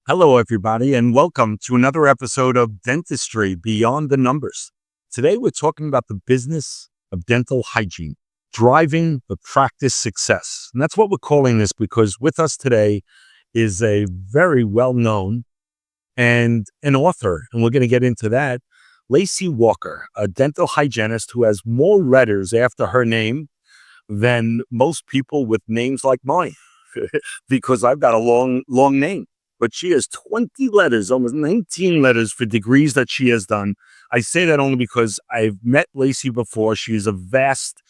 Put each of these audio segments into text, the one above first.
Hello, everybody, and welcome to another episode of Dentistry Beyond the Numbers. Today, we're talking about the business of dental hygiene, driving the practice success. And that's what we're calling this because with us today is a very well-known and an author, and we're going to get into that, Lacy Walker, a dental hygienist who has more letters after her name than most people with names like mine, because I've got a long name. But she has 20 letters, almost 19 letters for degrees that she has done. I say that only because I've met Lacy before. She has a vast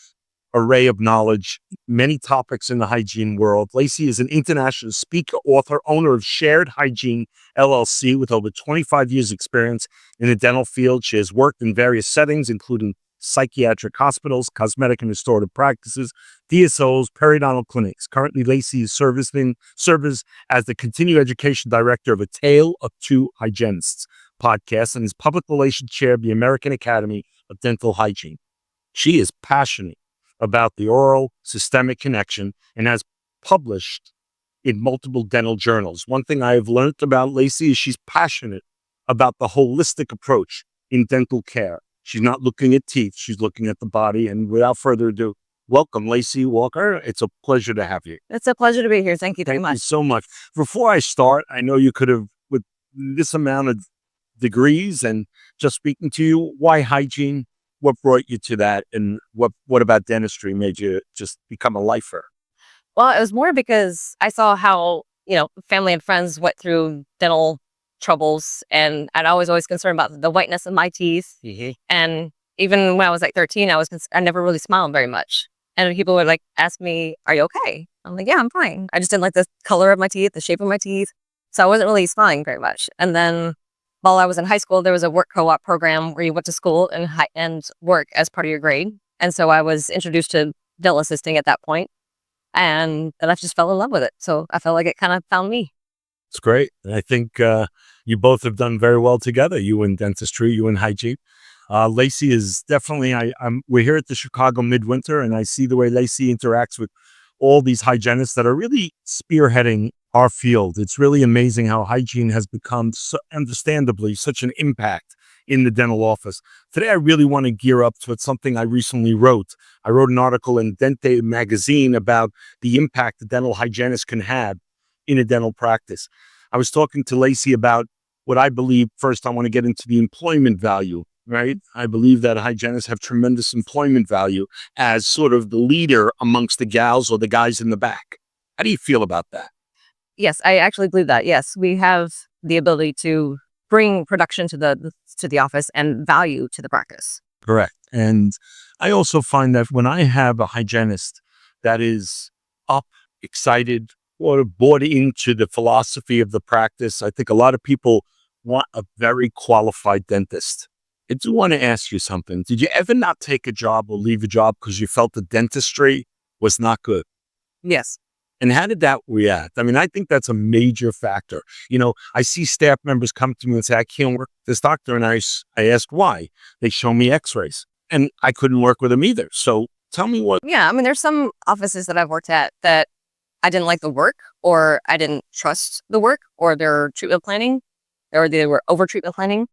array of knowledge, many topics in the hygiene world. Lacy is an international speaker, author, owner of Shared Hygiene LLC with over 25 years experience in the dental field. She has worked in various settings, including psychiatric hospitals, cosmetic and restorative practices, DSOs, periodontal clinics. Currently, Lacy is serving as the continuing education director of A Tale of Two Hygienists podcast and is public relations chair of the American Academy of Dental Hygiene. She is passionate about the oral systemic connection and has published in multiple dental journals. One thing I have learned about Lacy is she's passionate about the holistic approach in dental care. She's not looking at teeth, she's looking at the body. And without further ado, welcome, Lacy Walker. It's a pleasure to have you. It's a pleasure to be here. Thank you very much. Thank you so much. Before I start, I know you could have, with this amount of degrees and just speaking to you, why hygiene? What brought you to that? And what about dentistry made you just become a lifer? Well, it was more because I saw how, family and friends went through dental troubles, and I'd always concerned about the whiteness of my teeth. Mm-hmm. And even when I was like 13, I never really smiled very much. And people would ask me, "Are you okay?" I'm like, "Yeah, I'm fine." I just didn't like the color of my teeth, the shape of my teeth. So I wasn't really smiling very much. And then while I was in high school, there was a work co-op program where you went to school and work as part of your grade. And so I was introduced to dental assisting at that point. And then I just fell in love with it. So I felt like it kind of found me. It's great. And I think you both have done very well together, you in dentistry, you in hygiene. Lacy is definitely, we're here at the Chicago Midwinter, and I see the way Lacy interacts with all these hygienists that are really spearheading our field. It's really amazing how hygiene has become, understandably, such an impact in the dental office. Today, I really want to gear up to something I recently wrote. I wrote an article in Dente magazine about the impact the dental hygienist can have in a dental practice. I was talking to Lacy about what I believe. First, I want to get into the employment value, right? I believe that hygienists have tremendous employment value as sort of the leader amongst the gals or the guys in the back. How do you feel about that? Yes, I actually believe that. Yes, we have the ability to bring production to the office and value to the practice. Correct. And I also find that when I have a hygienist that is up, excited, or bought into the philosophy of the practice, I think a lot of people want a very qualified dentist. I do want to ask you something. Did you ever not take a job or leave a job because you felt the dentistry was not good? Yes. And how did that react? I mean, I think that's a major factor. I see staff members come to me and say, "I can't work with this doctor." And I ask why. They show me x-rays and I couldn't work with them either. So tell me what. Yeah, I mean, there's some offices that I've worked at that I didn't like the work, or I didn't trust the work, or their treatment planning, or they were over treatment planning,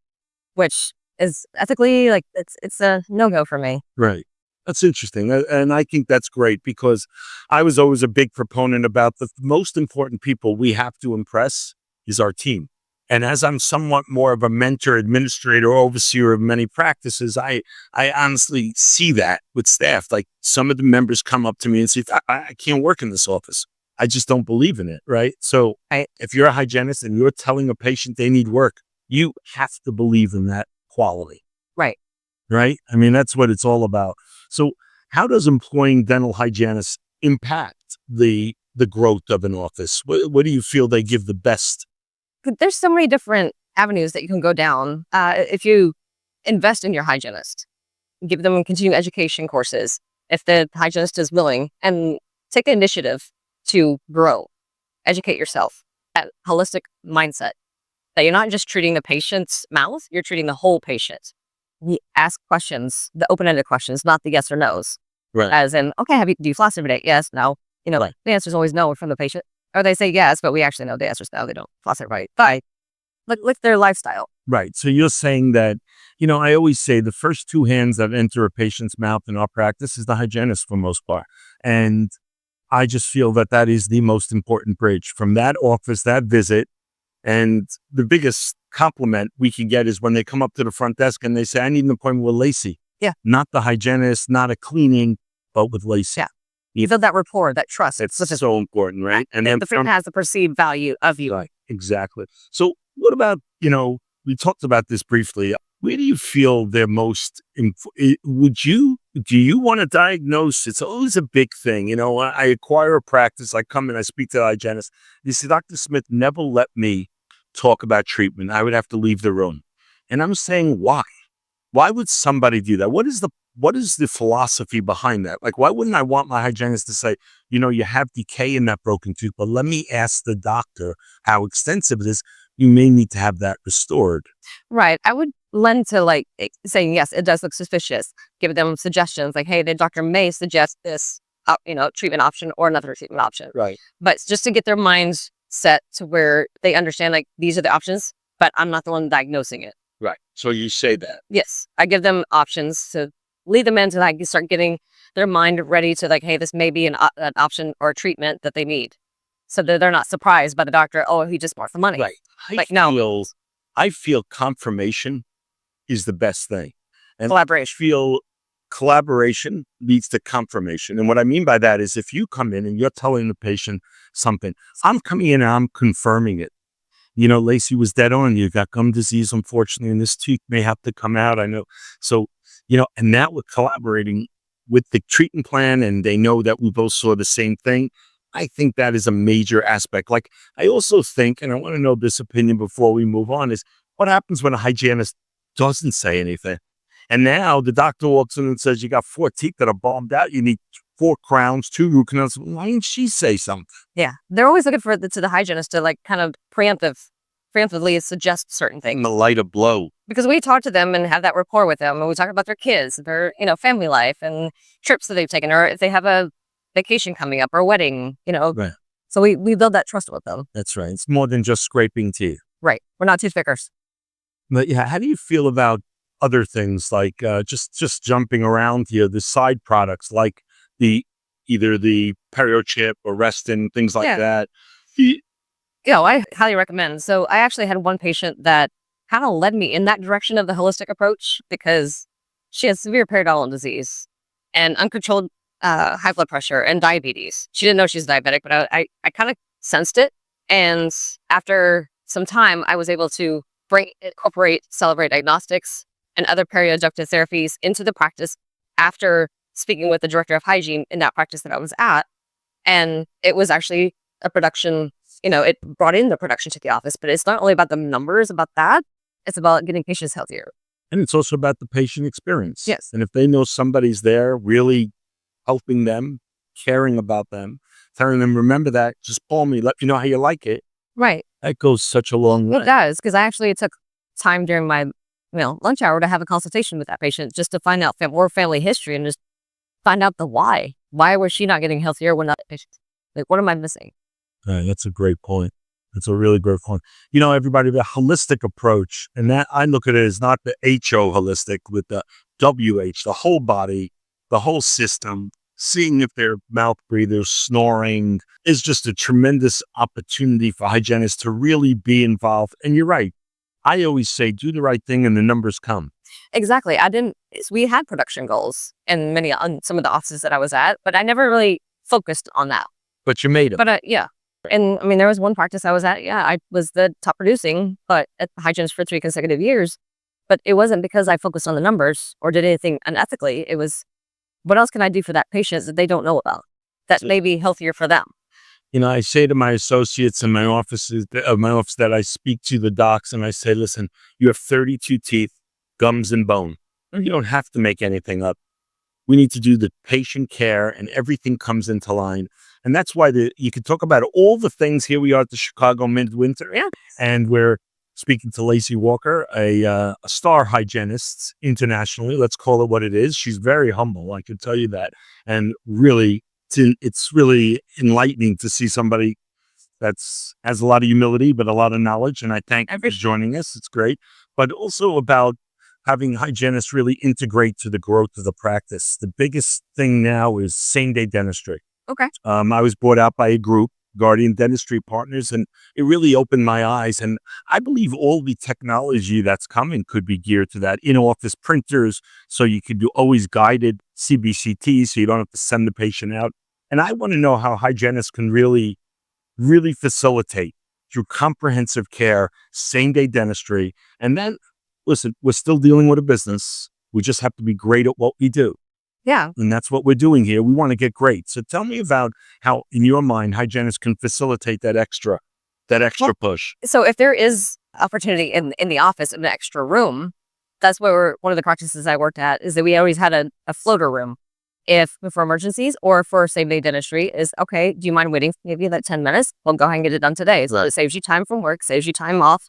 which is ethically it's a no-go for me. Right. That's interesting. And I think that's great because I was always a big proponent about the most important people we have to impress is our team. And as I'm somewhat more of a mentor, administrator, overseer of many practices, I honestly see that with staff. Like some of the members come up to me and say, I can't work in this office. I just don't believe in it, right? So if you're a hygienist and you're telling a patient they need work, you have to believe in that quality. Right. Right? I mean, that's what it's all about. So how does employing dental hygienists impact the growth of an office? What do you feel they give the best? There's so many different avenues that you can go down. If you invest in your hygienist, give them continuing education courses, if the hygienist is willing, and take initiative to grow, educate yourself, that holistic mindset, that you're not just treating the patient's mouth, you're treating the whole patient. You ask questions, the open-ended questions, not the yes or no's. Right. As in, okay, do you floss every day? Yes, no. Right. The answer is always no from the patient. Or they say yes, but we actually know the answer is no, they don't floss it right. But look their lifestyle. Right. So you're saying that, I always say the first two hands that enter a patient's mouth in our practice is the hygienist for most part. And I just feel that that is the most important bridge from that office, that visit. And the biggest compliment we can get is when they come up to the front desk and they say, I need an appointment with Lacy. Yeah. Not the hygienist, not a cleaning, but with Lacy. Yeah. You build that rapport, that trust. It's so important, right? And then the friend has the perceived value of you. Right. Exactly. So what about, we talked about this briefly. Where do you feel they're most, do you want to diagnose? It's always a big thing. I acquire a practice. I come in, I speak to the hygienist. You see, Dr. Smith never let me talk about treatment. I would have to leave the room. And I'm saying, why? Why would somebody do that? What is the philosophy behind that? Like, why wouldn't I want my hygienist to say, you have decay in that broken tooth, but let me ask the doctor how extensive it is. You may need to have that restored. Right. I would lend to saying, yes, it does look suspicious. Give them suggestions like, hey, the doctor may suggest this, treatment option or another treatment option. Right. But just to get their minds set to where they understand, like, these are the options, but I'm not the one diagnosing it. Right. So you say that. Yes. I give them options to lead them into start getting their mind ready to hey, this may be an option or a treatment that they need. So that they're not surprised by the doctor. Oh, he just wants the money. Right. No. I feel confirmation is the best thing. And collaboration. Collaboration leads to confirmation. And what I mean by that is if you come in and you're telling the patient something, I'm coming in and I'm confirming it. Lacy was dead on. You got gum disease, unfortunately, and this tooth may have to come out. I know. So, and now we're collaborating with the treatment plan and they know that we both saw the same thing. I think that is a major aspect. Like, I also think, and I want to know this opinion before we move on, is what happens when a hygienist doesn't say anything? And now the doctor walks in and says, you got 4 teeth that are bombed out. You need 4 crowns, 2 root canals. Why didn't she say something? Yeah. They're always looking to the hygienist to kind of preemptively suggest certain things. And the lighter blow. Because we talk to them and have that rapport with them. And we talk about their kids, their, family life and trips that they've taken, or if they have a vacation coming up or a wedding, Right. So we build that trust with them. That's right. It's more than just scraping teeth. Right. We're not tooth pickers. But yeah, how do you feel about other things like just jumping around here, the side products like either the perio chip or Reston, things like that? I highly recommend. So I actually had one patient that kind of led me in that direction of the holistic approach because she has severe periodontal disease and uncontrolled high blood pressure and diabetes. She didn't know she's diabetic, but I kind of sensed it. And after some time, I was able to incorporate Celebrate Diagnostics and other periodontal therapies into the practice after speaking with the director of hygiene in that practice that I was at. And it was actually a production, it brought in the production to the office, but it's not only about the numbers about that. It's about getting patients healthier. And it's also about the patient experience. Yes. And if they know somebody's there really helping them, caring about them, telling them, remember that, just call me, let me know how you like it. Right. That goes such a long way. It does, because I actually took time during my lunch hour to have a consultation with that patient just to find out more family history and just find out the why. Why was she not getting healthier when that patient? Like, what am I missing? That's a great point. That's a really great point. Everybody, the holistic approach, and that I look at it as not the HO holistic with the WH, the whole body, the whole system, seeing if they're mouth breathers, snoring is just a tremendous opportunity for hygienists to really be involved. And you're right. I always say, do the right thing and the numbers come. Exactly. We had production goals in on some of the offices that I was at, but I never really focused on that. But you made them. But yeah. And there was one practice I was at. Yeah, I was the top producing, but at the hygienist for 3 consecutive years. But it wasn't because I focused on the numbers or did anything unethically. It was, what else can I do for that patient that they don't know about that may be healthier for them? I say to my associates in my office that I speak to the docs and I say, listen, you have 32 teeth, gums and bone. You don't have to make anything up. We need to do the patient care and everything comes into line. And that's why you can talk about all the things. Here we are at the Chicago Midwinter. Yeah. And we're speaking to Lacy Walker, a star hygienist internationally. Let's call it what it is. She's very humble, I can tell you that. And really, it's really enlightening to see somebody That's has a lot of humility, but a lot of knowledge. And I thank you for joining us. It's great. But also about having hygienists really integrate to the growth of the practice. The biggest thing now is same-day dentistry. Okay. I was brought out by a group, Guardian Dentistry Partners, and it really opened my eyes. And I believe all the technology that's coming could be geared to that. In-office printers, so you could do always guided CBCT, so you don't have to send the patient out. And I want to know how hygienists can really facilitate through comprehensive care, same-day dentistry. And then, listen, we're still dealing with a business. We just have to be great at what we do. Yeah. And that's what we're doing here. We want to get great. So tell me about how, in your mind, hygienists can facilitate that extra push. So if there is opportunity in the office, in an extra room, that's where one of the practices I worked at is that we always had a floater room. If for emergencies or for same-day dentistry is, okay, do you mind waiting maybe that 10 minutes? Well, go ahead and get it done today. So it saves you time from work, saves you time off,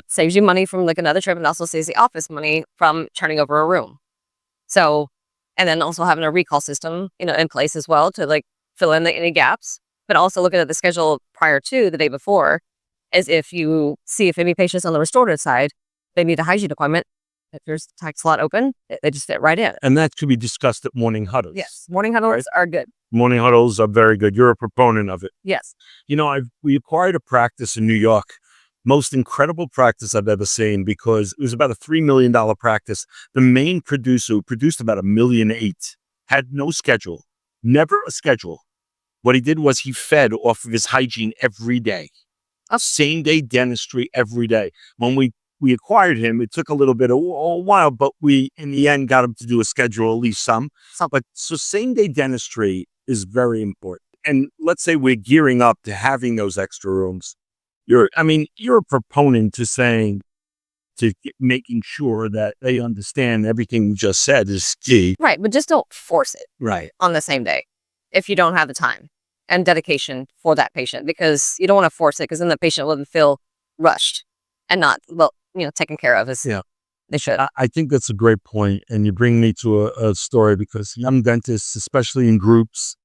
saves you money from like another trip, and also saves the office money from turning over a room. So, and then also having a recall system, in place as well to like fill in any gaps, but also looking at the schedule prior to the day before, as if you see if any patients on the restorative side, they need a hygiene appointment. If there's a tax slot open, they just fit right in. And that could be discussed at morning huddles. Yes, morning huddles are good. Morning huddles are very good. You're a proponent of it. Yes. We acquired a practice in New York, most incredible practice I've ever seen, because it was about a $3 million practice. The main producer, who produced about $1.8 million, had no schedule, never a schedule. What he did was he fed off of his hygiene every day. Same day dentistry every day. When we acquired him, it took a little bit of a while, but we, in the end, got him to do a schedule, at least some. But so same-day dentistry is very important. And let's say we're gearing up to having those extra rooms. You're a proponent to making sure that they understand everything you just said is key. Right, but just don't force it. Right. On the same day if you don't have the time and dedication for that patient, because you don't want to force it, because then the patient will feel rushed and not taken care of as they should. I think that's a great point. And you bring me to a story, because young dentists, especially in groups,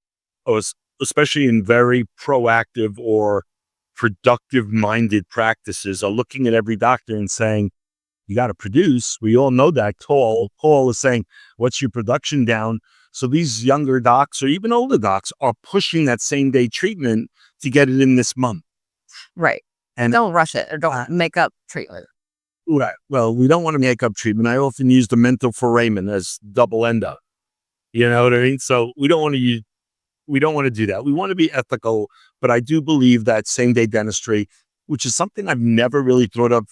or especially in very proactive or productive minded practices, are looking at every doctor and saying, you got to produce. We all know that. Call is saying, what's your production down? So these younger docs or even older docs are pushing that same day treatment to get it in this month. Right. And don't rush it, or don't make up treatment. Right. Well, we don't want to make up treatment. I often use the mental foramen as double end up. You know what I mean? So we don't want to do that. We want to be ethical, but I do believe that same day dentistry, which is something I've never really thought of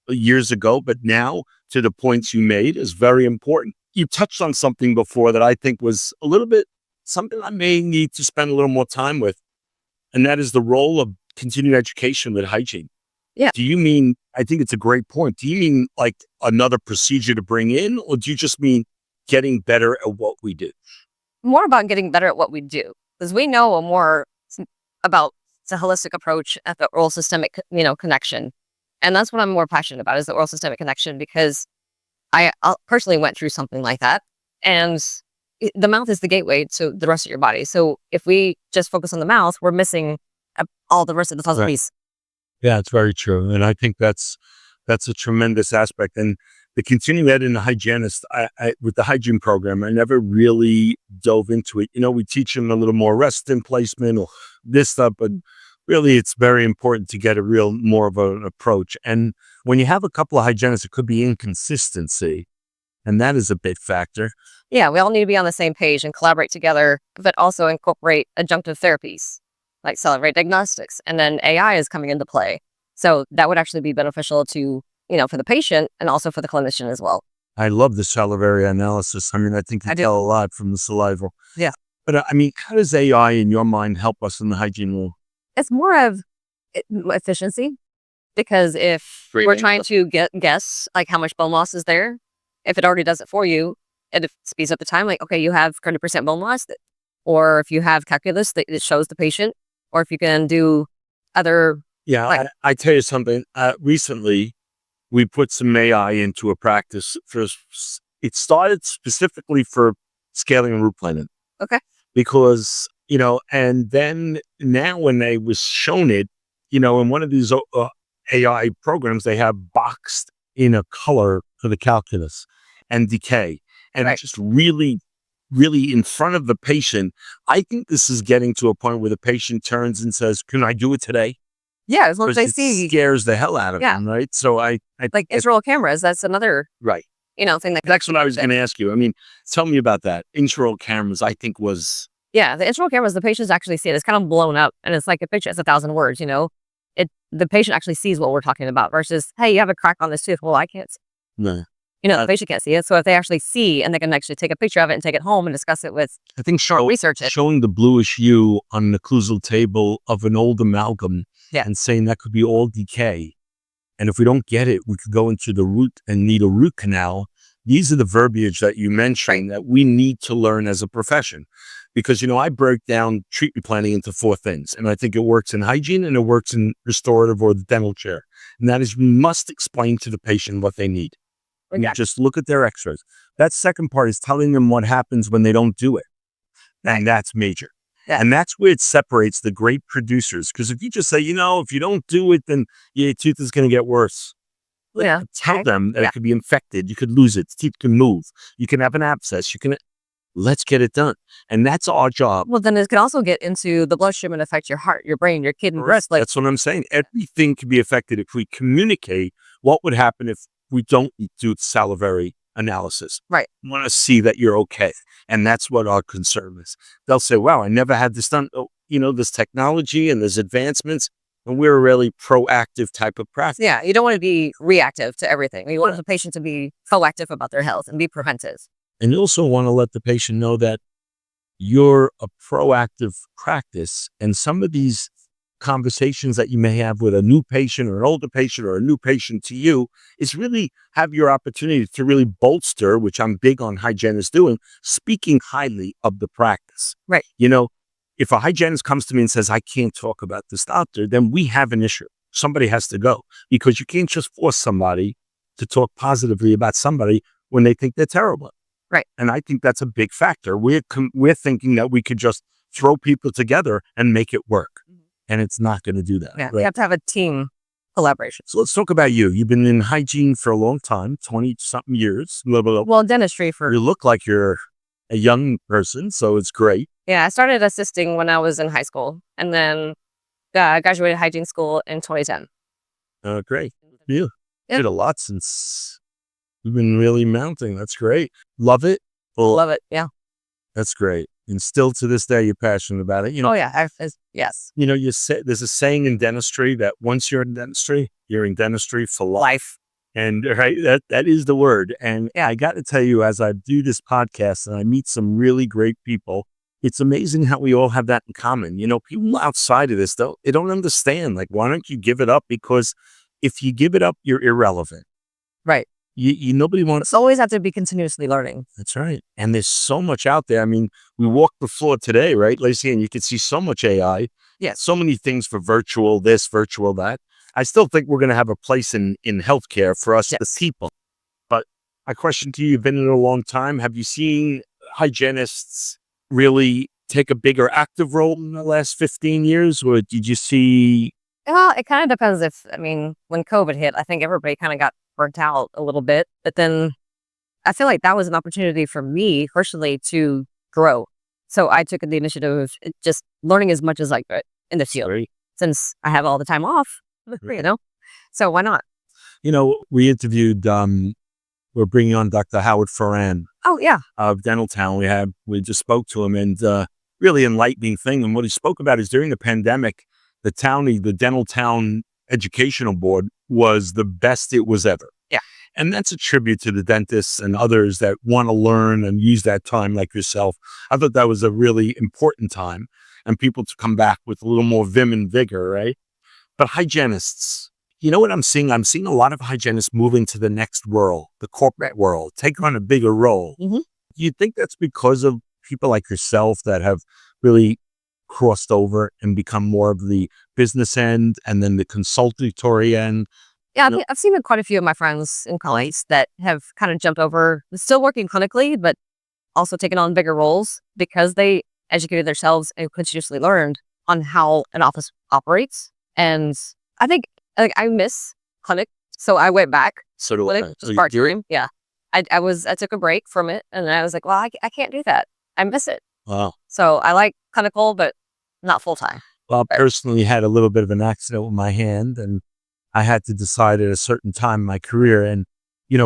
years ago, but now, to the points you made, is very important. You touched on something before that I think was a little bit something I may need to spend a little more time with, and that is the role of continued education with hygiene. Yeah. Do you mean, I think it's a great point. Do you mean like another procedure to bring in, or do you just mean getting better at what we do? More about getting better at what we do, because we know more about the holistic approach at the oral systemic, connection. And that's what I'm more passionate about, is the oral systemic connection, because I personally went through something like that. And the mouth is the gateway to the rest of your body. So if we just focus on the mouth, we're missing all the rest of the puzzle piece. Yeah, it's very true. And I think that's a tremendous aspect. And the continuing ed and the hygienist, with the hygiene program, I never really dove into it. We teach them a little more rest in placement or this stuff, but really it's very important to get more of an approach. And when you have a couple of hygienists, it could be inconsistency. And that is a big factor. Yeah, we all need to be on the same page and collaborate together, but also incorporate adjunctive therapies like salivary diagnostics. And then AI is coming into play. So that would actually be beneficial to, for the patient and also for the clinician as well. I love the salivary analysis. I think you tell a lot from the saliva. Yeah. But how does AI in your mind help us in the hygiene room? It's more of efficiency, because if we're trying to guess like how much bone loss is there, if it already does it for you, it speeds up the time. Like, okay, you have 30% bone loss, or if you have calculus that it shows the patient, or if you can do other. Yeah, I tell you something. Recently, we put some AI into a practice. It started specifically for scaling and root planing. Okay. Because, and then now when they was shown it, in one of these AI programs, they have boxed in a color for the calculus and decay. And Right. just really, really in front of the patient, I think this is getting to a point where the patient turns and says, "Can I do it today?" Yeah, as long as Because they it see, scares the hell out of yeah, them, right? So I like it, intraoral cameras, that's another, right. thing that. That's what I was going to ask you. I mean, tell me about that. Intraoral cameras, I think was Yeah, the intraoral cameras, the patients actually see it. It's kind of blown up, and it's like a picture. It's 1,000 words. The patient actually sees what we're talking about. Versus, hey, you have a crack on this tooth. Well, I can't. no. The patient can't see it. So if they actually see, and they can actually take a picture of it and take it home and discuss it with, I think research it. showing the bluish hue on the occlusal table of an old amalgam Yeah. and saying that could be all decay. And if we don't get it, we could go into the root and need a root canal. These are the verbiage that you mentioned that we need to learn as a profession. Because, I break down treatment planning into 4 things. And I think it works in hygiene and it works in restorative or the dental chair. And that is, we must explain to the patient what they need. We just look at their x-rays. That second part is telling them what happens when they don't do it. And that's major. Yeah. And that's where it separates the great producers. Because if you just say, if you don't do it, then your tooth is going to get worse. Yeah. Tell them that it could be infected. You could lose it. Teeth can move. You can have an abscess. Let's get it done. And that's our job. Well, then it can also get into the bloodstream and affect your heart, your brain, your kidney. That's what I'm saying. Everything can be affected if we communicate what would happen if we don't do salivary analysis. Right. We want to see that you're okay. And that's what our concern is. They'll say, wow, I never had this done. Oh, there's technology and there's advancements. And we're a really proactive type of practice. Yeah, you don't want to be reactive to everything. You want the patient to be proactive about their health and be preventive. And you also want to let the patient know that you're a proactive practice. And some of these conversations that you may have with a new patient or an older patient or a new patient to you is really have your opportunity to really bolster, which I'm big on hygienists doing, speaking highly of the practice. Right. If a hygienist comes to me and says, I can't talk about this doctor, then we have an issue. Somebody has to go, because you can't just force somebody to talk positively about somebody when they think they're terrible. Right. And I think that's a big factor. We're thinking that we could just throw people together and make it work. And it's not going to do that. Yeah, right? we have to have a team collaboration. So let's talk about you. You've been in hygiene for a long time, 20-something years. Well, dentistry for... You look like you're a young person, so it's great. Yeah, I started assisting when I was in high school, and then graduated hygiene school in 2010. Great. You did a lot since you've been really mounting. That's great. Love it? Well, Love it, yeah. That's great. And still to this day, you're passionate about it. Oh, yeah. Yes. You say there's a saying in dentistry that once you're in dentistry, you're in dentistry for life. And right, that is the word. And I got to tell you, as I do this podcast and I meet some really great people, it's amazing how we all have that in common. People outside of this, though, they don't understand. Like, why don't you give it up? Because if you give it up, you're irrelevant. Right. Nobody wants. It's always have to be continuously learning. That's right. And there's so much out there. I mean, we walked the floor today, right, Lacy? And you can see so much AI. Yeah. So many things for virtual this, virtual that. I still think we're going to have a place in healthcare for us, the people. But my question to you, you've been in it a long time. Have you seen hygienists really take a bigger active role in the last 15 years? Or did you see? Well, it kind of depends when COVID hit, I think everybody kind of got burnt out a little bit. But then I feel like that was an opportunity for me personally to grow. So I took the initiative of just learning as much as I could in the field. Great. Since I have all the time off, so why not? We interviewed, we're bringing on Dr. Howard Ferran. Oh, yeah. Of Dental Town. We just spoke to him, and really enlightening thing. And what he spoke about is during the pandemic, the Dental Town Educational Board was the best it was ever. Yeah. And that's a tribute to the dentists and others that want to learn and use that time like yourself. I thought that was a really important time, and people to come back with a little more vim and vigor, right? But hygienists, you know what I'm seeing? I'm seeing a lot of hygienists moving to the next world, the corporate world, take on a bigger role. Mm-hmm. You think that's because of people like yourself that have really crossed over and become more of the business end and then the consultatory end? Yeah, I've seen quite a few of my friends and colleagues that have kind of jumped over, still working clinically, but also taken on bigger roles because they educated themselves and continuously learned on how an office operates And I think like I miss clinic. So I went back. So do Clinic, I. just part-time. Yeah. I took a break from it and I was like, well, I can't do that. I miss it. Wow. So I like clinical, but not full time. Well, I personally had a little bit of an accident with my hand, and I had to decide at a certain time in my career. And,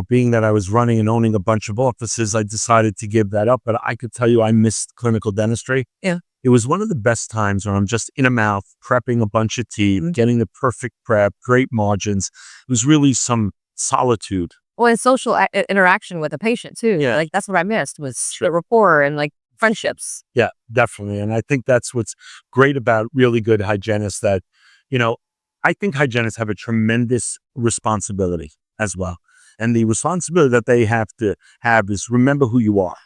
being that I was running and owning a bunch of offices, I decided to give that up. But I could tell you I missed clinical dentistry. Yeah. It was one of the best times where I'm just in a mouth, prepping a bunch of teeth, getting the perfect prep, great margins. It was really some solitude. Well, and social interaction with the patient too. Yeah. Like that's what I missed was the rapport and like friendships. Yeah, definitely. And I think that's what's great about really good hygienists that, I think hygienists have a tremendous responsibility as well. And the responsibility that they have to have is remember who you are.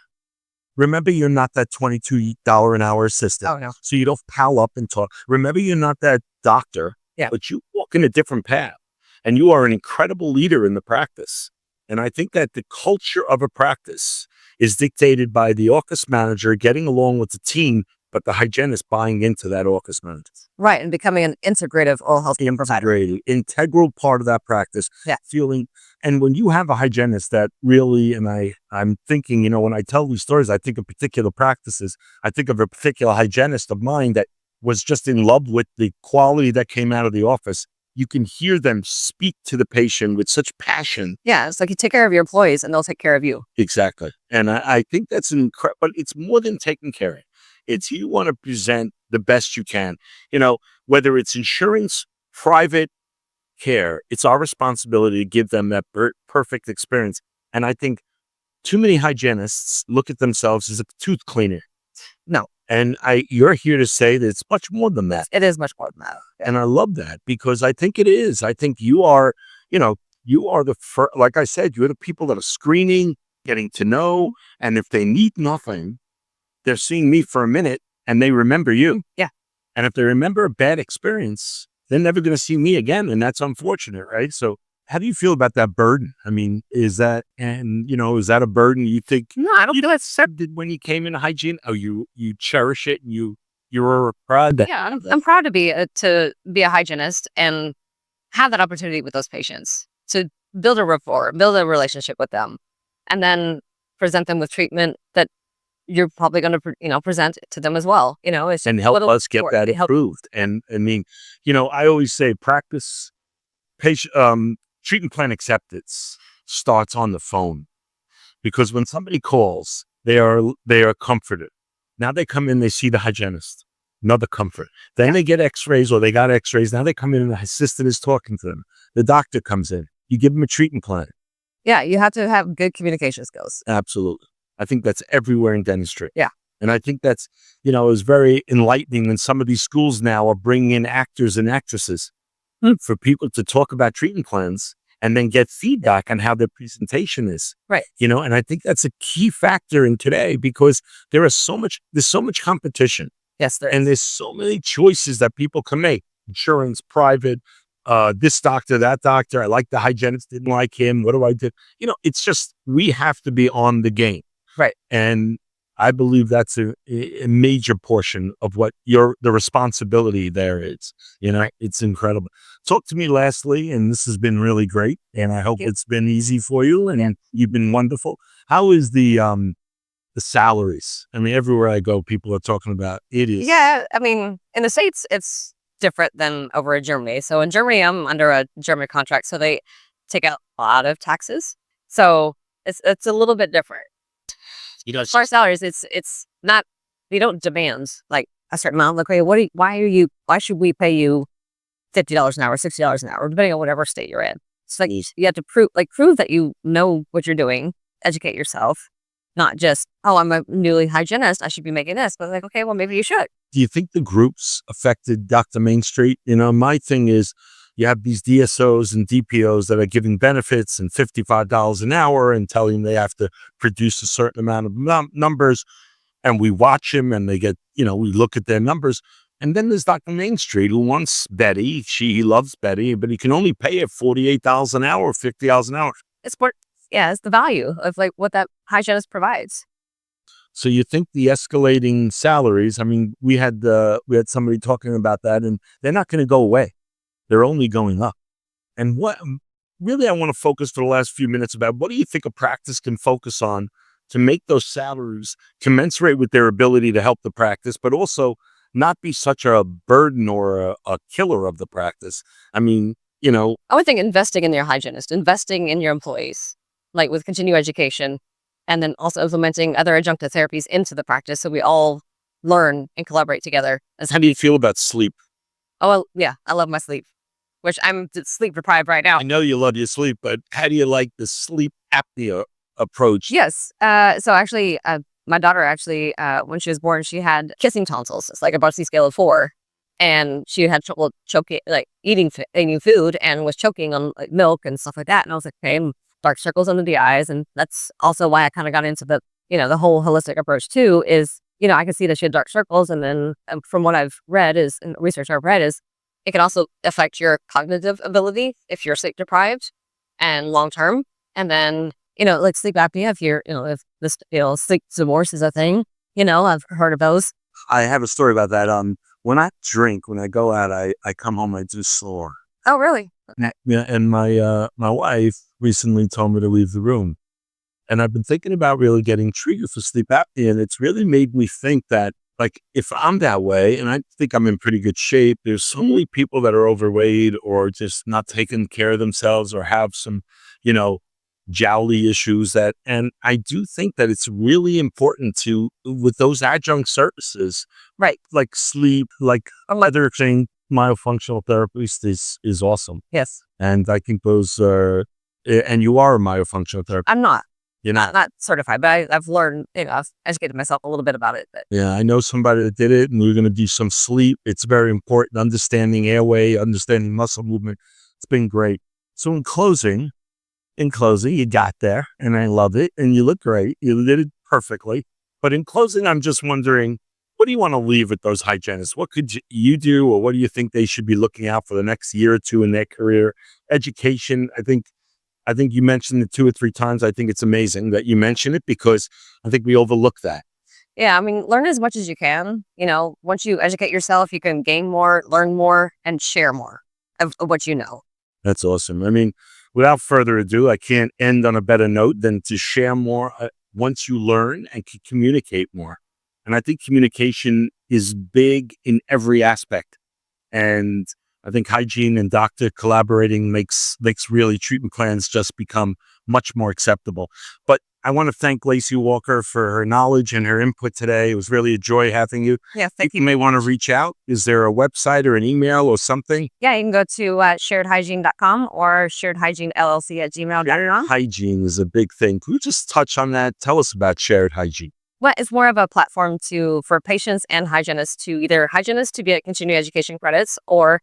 Remember, you're not that $22 an hour assistant. Oh, no. So you don't pal up and talk. Remember, you're not that doctor, but you walk in a different path and you are an incredible leader in the practice. And I think that the culture of a practice is dictated by the office manager getting along with the team, but the hygienist buying into that office manager. Right. And becoming an integrative oral health care provider. Integral part of that practice. Yeah. And when you have a hygienist that really, and I'm thinking, when I tell these stories, I think of particular practices. I think of a particular hygienist of mine that was just in love with the quality that came out of the office. You can hear them speak to the patient with such passion. Yeah, it's like you take care of your employees and they'll take care of you. Exactly. And I think that's incredible, but it's more than taking care of. It's you want to present the best you can. Whether it's insurance, private care, it's our responsibility to give them that perfect experience. And I think too many hygienists look at themselves as a tooth cleaner. No. And you're here to say that it's much more than that. It is much more than that. Yeah. And I love that because I think it is. I think you are, you are the first, like I said, you're the people that are screening, getting to know. And if they need nothing, they're seeing me for a minute and they remember you. Yeah. And if they remember a bad experience, they're never going to see me again. And that's unfortunate, right? So how do you feel about that burden? I mean, is that a burden you think? No, I don't you accepted when you came into hygiene? Oh, you cherish it and you're proud that. Yeah, I'm proud to be a hygienist and have that opportunity with those patients to build a rapport, build a relationship with them, and then present them with treatment that you're probably going to, present to them as well. And help us get that improved. And I mean, I always say practice treatment plan acceptance starts on the phone, because when somebody calls, they are comforted. Now they come in, they see the hygienist, another comfort. Then they get x-rays or they got x-rays. Now they come in and the assistant is talking to them. The doctor comes in. You give them a treatment plan. Yeah, you have to have good communication skills. Absolutely. I think that's everywhere in dentistry. Yeah. And I think that's, it was very enlightening when some of these schools now are bringing in actors and actresses for people to talk about treatment plans and then get feedback on how their presentation is. Right. And I think that's a key factor in today because there's so much competition. Yes, there is. And there's so many choices that people can make. Insurance, private, this doctor, that doctor. I like the hygienist, didn't like him. What do I do? It's just, we have to be on the game. Right. And I believe that's a major portion of what the responsibility there is. It's incredible. Talk to me lastly, and this has been really great, and I hope it's been easy for you, and you've been wonderful. How is the salaries? I mean, everywhere I go, people are talking about it is. Yeah, I mean, in the States, it's different than over in Germany. So in Germany, I'm under a German contract, so they take out a lot of taxes. So it's a little bit different. As far as salaries, it's not, they don't demand like a certain amount. Like, okay, why should we pay you $50 an hour, $60 an hour, depending on whatever state you're in? It's like you have to prove that you know what you're doing, educate yourself, not just, oh, I'm a newly hygienist, I should be making this. But like, okay, well, maybe you should. Do you think the groups affected Dr. Main Street? My thing is, you have these DSOs and DPOs that are giving benefits and $55 an hour and telling them they have to produce a certain amount of numbers. And we watch them and they get, we look at their numbers. And then there's Dr. Main Street who wants Betty. He loves Betty, but he can only pay her $48 an hour, $50 an hour. It's the value of like what that hygienist provides. So you think the escalating salaries, I mean, we had somebody talking about that and they're not going to go away. They're only going up. And what really I want to focus for the last few minutes about, what do you think a practice can focus on to make those salaries commensurate with their ability to help the practice, but also not be such a burden or a killer of the practice? I mean, I would think investing in your hygienist, investing in your employees, like with continuing education, and then also implementing other adjunctive therapies into the practice so we all learn and collaborate together. how do you feel about sleep? Oh, well, yeah, I love my sleep, which I'm sleep deprived right now. I know you love your sleep, but how do you like the sleep apnea approach? Yes. So actually, my daughter actually, when she was born, she had kissing tonsils. It's like a Barcy scale of 4. And she had trouble choking, like eating food, and was choking on like milk and stuff like that. And I was like, okay, and dark circles under the eyes. And that's also why I kind of got into the whole holistic approach too, is, I can see that she had dark circles. And then from what I've read and research I've read is it can also affect your cognitive ability if you're sleep deprived and long-term. And then, like sleep apnea, if this, sleep divorce is a thing, I've heard of those. I have a story about that. When I drink, when I go out, I come home, I do snore. Oh, really? Yeah, and my wife recently told me to leave the room. And I've been thinking about really getting treated for sleep apnea, and it's really made me think that, like, if I'm that way, and I think I'm in pretty good shape, there's so many people that are overweight or just not taking care of themselves or have some, jowly issues and I do think that it's really important to, with those adjunct services, Right. like sleep, like other thing, myofunctional therapist is awesome. Yes. And I think those are, and you are a myofunctional therapist. I'm not. You're not certified, but I've learned, I've educated myself a little bit about it. But yeah, I know somebody that did it, and we're going to do some sleep. It's very important, understanding airway, understanding muscle movement. It's been great. So in closing, you got there, and I love it, and you look great. You did it perfectly. But in closing, I'm just wondering, what do you want to leave with those hygienists? What could you do, or what do you think they should be looking out for the next year or two in their career? Education, I think you mentioned it 2 or 3 times. I think it's amazing that you mention it, because I think we overlook that. yeah, I mean, learn as much as you can. Once you educate yourself, you can gain more, learn more, and share more of what you know. That's awesome. I mean, without further ado, I can't end on a better note than to share more once you learn and can communicate more. And I think communication is big in every aspect. And I think hygiene and doctor collaborating makes really treatment plans just become much more acceptable. But I want to thank Lacy Walker for her knowledge and her input today. It was really a joy having you. Yeah, thank you. You may want to reach out. Is there a website or an email or something? Yeah, you can go to sharedhygiene.com or sharedhygienellc@gmail.com. Hygiene is a big thing. Could you just touch on that? Tell us about shared hygiene. Well, it's more of a platform for patients and hygienists to get continuing education credits, or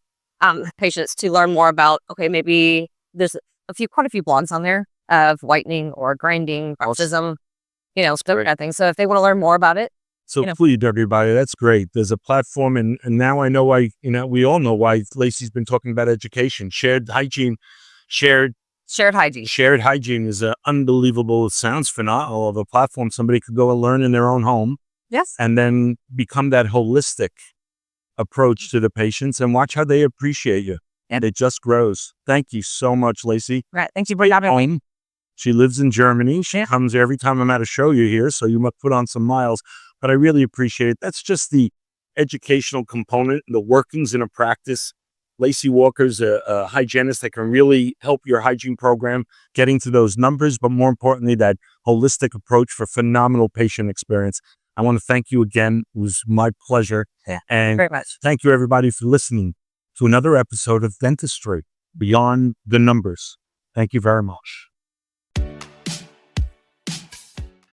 patients to learn more about, okay, maybe there's quite a few blogs on there of whitening or grinding, bruxism, stuff kind of thing. So if they want to learn more about it. So please, everybody, that's great. There's a platform, and now I know why, we all know why Lacy's been talking about education. Shared hygiene is unbelievable. It sounds phenomenal of a platform somebody could go and learn in their own home. Yes. And then become that holistic approach to the patients and watch how they appreciate you. And it just grows. Thank you so much, Lacy. Right. Thank you for having me. She lives in Germany. She comes every time I'm at a show, you're here, so you must put on some miles. But I really appreciate it. That's just the educational component, the workings in a practice. Lacy Walker's a hygienist that can really help your hygiene program getting to those numbers, but more importantly, that holistic approach for phenomenal patient experience. I want to thank you again. It was my pleasure. Yeah, and very much. Thank you, everybody, for listening to another episode of Dentistry Beyond the Numbers. Thank you very much.